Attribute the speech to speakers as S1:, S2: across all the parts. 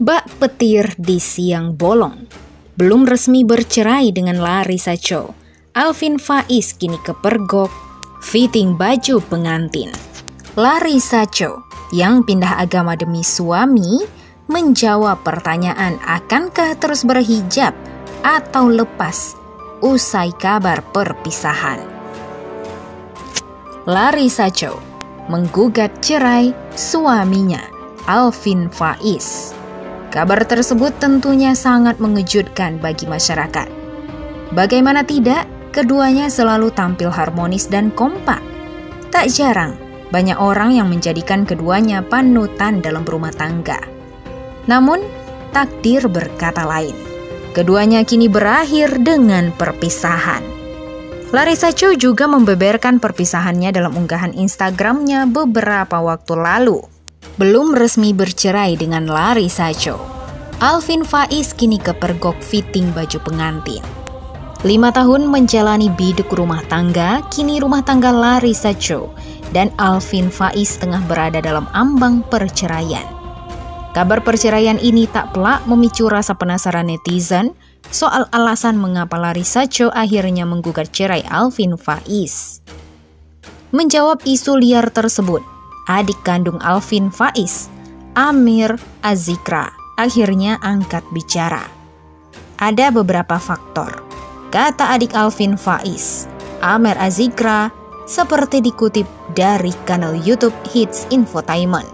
S1: Bak petir di siang bolong. Belum resmi bercerai dengan Larissa Chow, Alvin Faiz kini kepergok fitting baju pengantin. Larissa Chow yang pindah agama demi suami menjawab pertanyaan akankah terus berhijab atau lepas usai kabar perpisahan. Larissa Chow menggugat cerai suaminya Alvin Faiz. Kabar tersebut tentunya sangat mengejutkan bagi masyarakat. Bagaimana tidak, keduanya selalu tampil harmonis dan kompak. Tak jarang, banyak orang yang menjadikan keduanya panutan dalam berumah tangga. Namun, takdir berkata lain. Keduanya kini berakhir dengan perpisahan. Larissa Chow juga membeberkan perpisahannya dalam unggahan Instagramnya beberapa waktu lalu. Belum resmi bercerai dengan Larissa Chow, Alvin Faiz kini kepergok fitting baju pengantin. 5 tahun menjalani biduk rumah tangga, kini rumah tangga Larissa Chow dan Alvin Faiz tengah berada dalam ambang perceraian. Kabar perceraian ini tak pelak memicu rasa penasaran netizen soal alasan mengapa Larissa Chow akhirnya menggugat cerai Alvin Faiz. Menjawab isu liar tersebut, adik kandung Alvin Faiz, Amir Azikra, akhirnya angkat bicara. Ada beberapa faktor, kata adik Alvin Faiz, Amir Azikra, seperti dikutip dari kanal YouTube Hits Infotainment.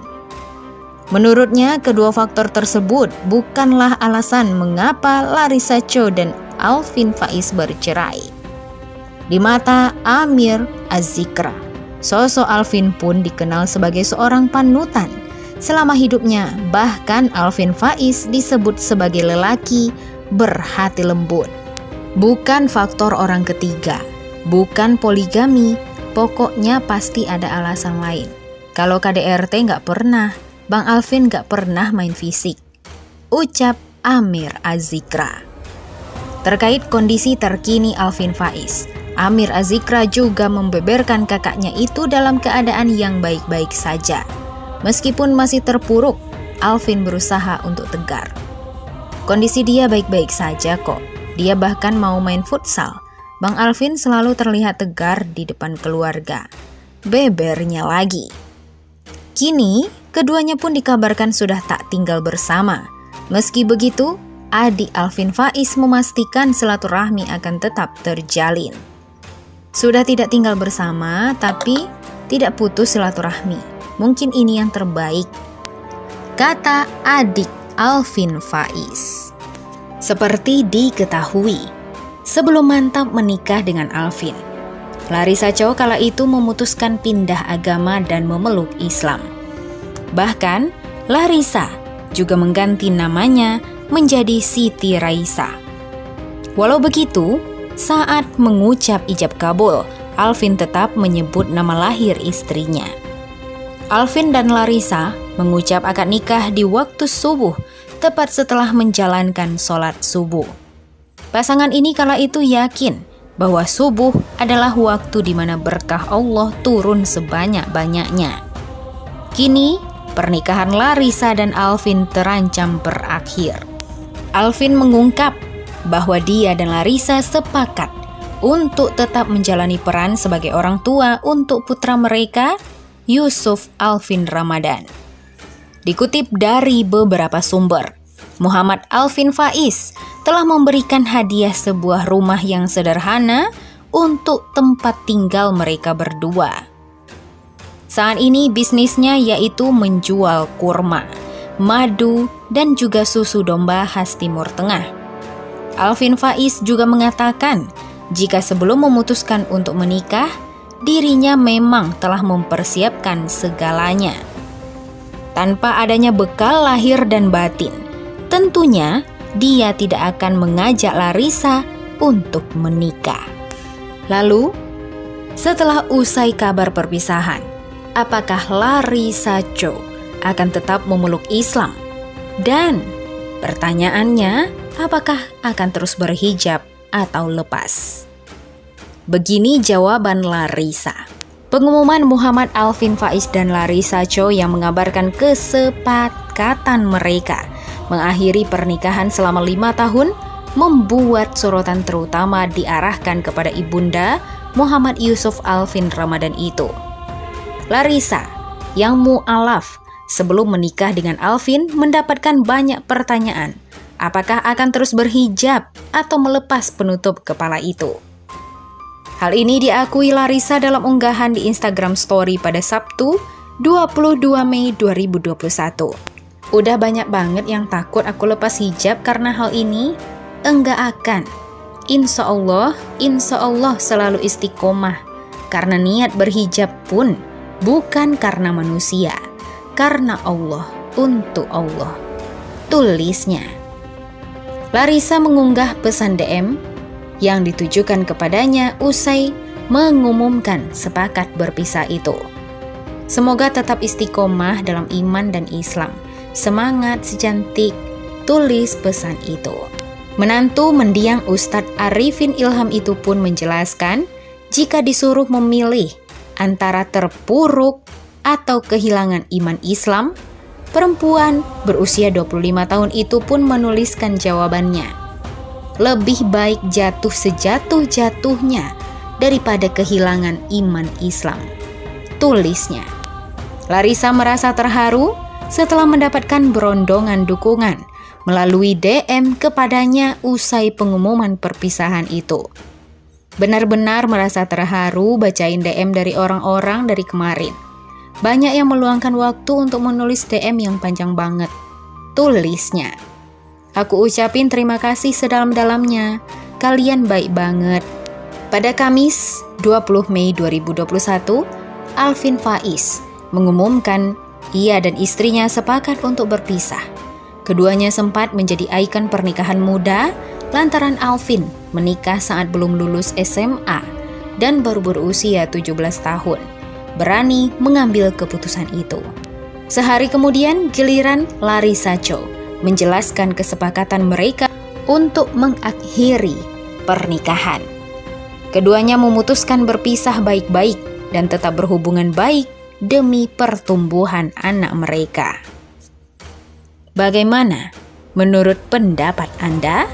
S1: Menurutnya, kedua faktor tersebut bukanlah alasan mengapa Larissa Chow dan Alvin Faiz bercerai. Di mata Amir Azikra, sosok Alvin pun dikenal sebagai seorang panutan selama hidupnya, bahkan Alvin Faiz disebut sebagai lelaki berhati lembut. Bukan faktor orang ketiga, bukan poligami, pokoknya pasti ada alasan lain. Kalau KDRT nggak pernah, Bang Alvin nggak pernah main fisik, ucap Amir Azikra. Terkait kondisi terkini Alvin Faiz, Amir Azikra juga membeberkan kakaknya itu dalam keadaan yang baik-baik saja. Meskipun masih terpuruk, Alvin berusaha untuk tegar. Kondisi dia baik-baik saja kok. Dia bahkan mau main futsal. Bang Alvin selalu terlihat tegar di depan keluarga. Bebernya lagi. Kini, keduanya pun dikabarkan sudah tak tinggal bersama. Meski begitu, adik Alvin Faiz memastikan silaturahmi akan tetap terjalin. Sudah tidak tinggal bersama, tapi tidak putus silaturahmi. Mungkin ini yang terbaik, kata adik Alvin Faiz. Seperti diketahui, sebelum mantap menikah dengan Alvin, Larissa Chow kala itu memutuskan pindah agama dan memeluk Islam. Bahkan, Larissa juga mengganti namanya menjadi Siti Raisa. Walau begitu, saat mengucap ijab kabul, Alvin tetap menyebut nama lahir istrinya. Alvin dan Larissa mengucap akad nikah di waktu subuh, tepat setelah menjalankan sholat subuh. Pasangan ini kala itu yakin bahwa subuh adalah waktu di mana berkah Allah turun sebanyak-banyaknya. Kini, pernikahan Larissa dan Alvin terancam berakhir. Alvin mengungkap bahwa dia dan Larissa sepakat untuk tetap menjalani peran sebagai orang tua untuk putra mereka, Yusuf Alvin Ramadan. Dikutip dari beberapa sumber, Muhammad Alvin Faiz telah memberikan hadiah sebuah rumah yang sederhana untuk tempat tinggal mereka berdua. Saat ini bisnisnya yaitu menjual kurma, madu, dan juga susu domba khas Timur Tengah. Alvin Faiz juga mengatakan jika sebelum memutuskan untuk menikah, dirinya memang telah mempersiapkan segalanya. Tanpa adanya bekal lahir dan batin, tentunya dia tidak akan mengajak Larissa untuk menikah. Lalu, setelah usai kabar perpisahan, apakah Larissa Chow akan tetap memeluk Islam? Dan pertanyaannya, apakah akan terus berhijab atau lepas? Begini jawaban Larissa. Pengumuman Muhammad Alvin Faiz dan Larissa Chow yang mengabarkan kesepakatan mereka mengakhiri pernikahan selama 5 tahun membuat sorotan terutama diarahkan kepada ibunda Muhammad Yusuf Alvin Ramadan itu. Larissa yang mu'alaf sebelum menikah dengan Alvin mendapatkan banyak pertanyaan. Apakah akan terus berhijab atau melepas penutup kepala itu? Hal ini diakui Larissa dalam unggahan di Instagram Story pada Sabtu 22 Mei 2021. Udah banyak banget yang takut aku lepas hijab karena hal ini. Enggak akan. Insya Allah selalu istiqomah. Karena niat berhijab pun bukan karena manusia, karena Allah, untuk Allah. Tulisnya. Larissa mengunggah pesan DM yang ditujukan kepadanya usai mengumumkan sepakat berpisah itu. Semoga tetap istiqomah dalam iman dan Islam. Semangat secantik, tulis pesan itu. Menantu mendiang Ustadz Arifin Ilham itu pun menjelaskan, jika disuruh memilih antara terpuruk atau kehilangan iman Islam, perempuan berusia 25 tahun itu pun menuliskan jawabannya. Lebih baik jatuh sejatuh-jatuhnya daripada kehilangan iman Islam. Tulisnya. Larissa merasa terharu setelah mendapatkan berondongan dukungan melalui DM kepadanya usai pengumuman perpisahan itu. Benar-benar merasa terharu bacain DM dari orang-orang dari kemarin. Banyak yang meluangkan waktu untuk menulis DM yang panjang banget. Tulisnya. Aku ucapin terima kasih sedalam-dalamnya. Kalian baik banget. Pada Kamis 20 Mei 2021, Alvin Faiz mengumumkan ia dan istrinya sepakat untuk berpisah. Keduanya sempat menjadi ikon pernikahan muda lantaran Alvin menikah saat belum lulus SMA dan baru berusia 17 tahun. Berani mengambil keputusan itu. Sehari kemudian giliran Larissa Cho menjelaskan kesepakatan mereka untuk mengakhiri pernikahan. Keduanya memutuskan berpisah baik-baik dan tetap berhubungan baik demi pertumbuhan anak mereka. Bagaimana menurut pendapat Anda?